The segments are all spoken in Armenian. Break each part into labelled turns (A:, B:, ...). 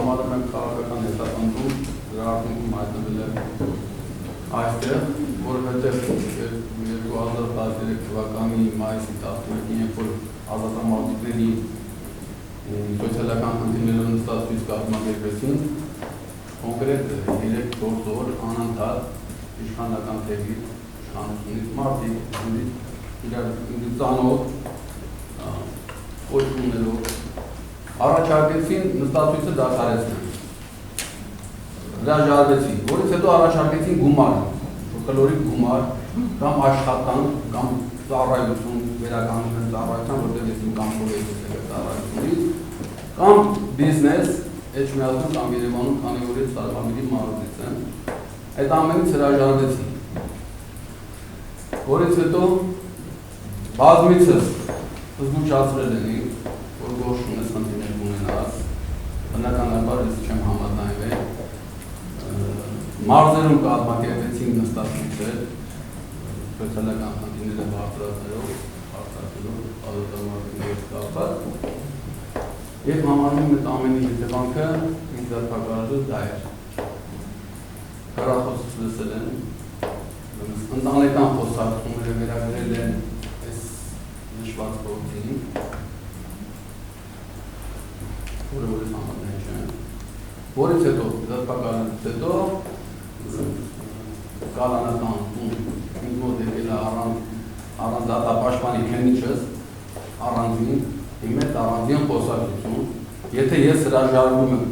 A: Քաղաքական հետապնդում գրառնքում հայտնվել է այստեղ, որովհետև 2013 թվականի մայիսի 11-ին, երբ որ ազատամարտիկների սոցիալական խնդիրներով նստած ցույց կազմակերպեցին, կոնկրետ 3 գործով անընդհատ իշխանական թևի իշխանությունից մարդիկ իրար ծանոթ կոչումներով առաջարկեցին նստածույցը դադարեցնել, հրաժարվեցին, որից հետո առաջարկեցին գումար, կլորիկ գումար կամ աշխատանք կամ ծառայություն, վերականգնության ծառայության, որտեղ ես իմ կամքով եմ ծառայությունից, կամ բիզնես, Էջմիածնում կամ Երևանում, քանի որ ես Սարհամիրի մարզից եմ, այդ ամենից հրաժարվեցին, որից հետո բազմիցս զգուշացրել են, որ գործ ունես խնդիրներ ունենաս, բնականաբար ես չեմ համաձայնվել, մարզերում կազմակերպեցին նստածություններ, սոցիալական խնդիրները բարձրացնելով, ազատամարտիկների կապված, եւ համարում այդ ամենի հետևանքը ինձ դատապարտել դա էր։ Հեռախոսից լսել են, ընտանեկան խոսակցությունները վերագրել են այս նշված գործին, որը որ ես համաձայն չեմ, որից հետո, դատապարտելուց հետո կալանական տուն ինձ մոտ եկել է առանց դատապաշտպանի քննիչս առանձին, իմ հետ առանձին խոսակցություն, եթե ես հրաժարվում եմ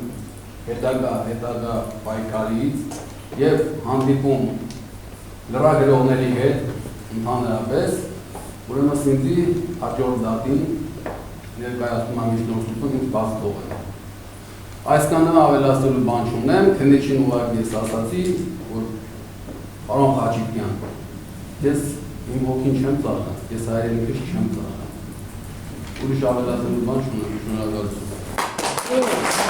A: հետագա պայքարից եւ հանդիպում լրագրողների հետ ընդհանրապես, ուրեմն ինձ հաջորդ դատին ներկայացնում եմ միջնորդություն ինձ բաց թողել։ Այսքանը ավելացնելու բան չունեմ, քննիչին ուղղակի ես ասացի, որ պարոն Խաչիկյան, ես իմ հոգին չեմ ծաղկան, ես հայրենիքս չեմ ծաղկան։ Ուրիշ ավելացնելու բան չունեմ, շնորհակալություն։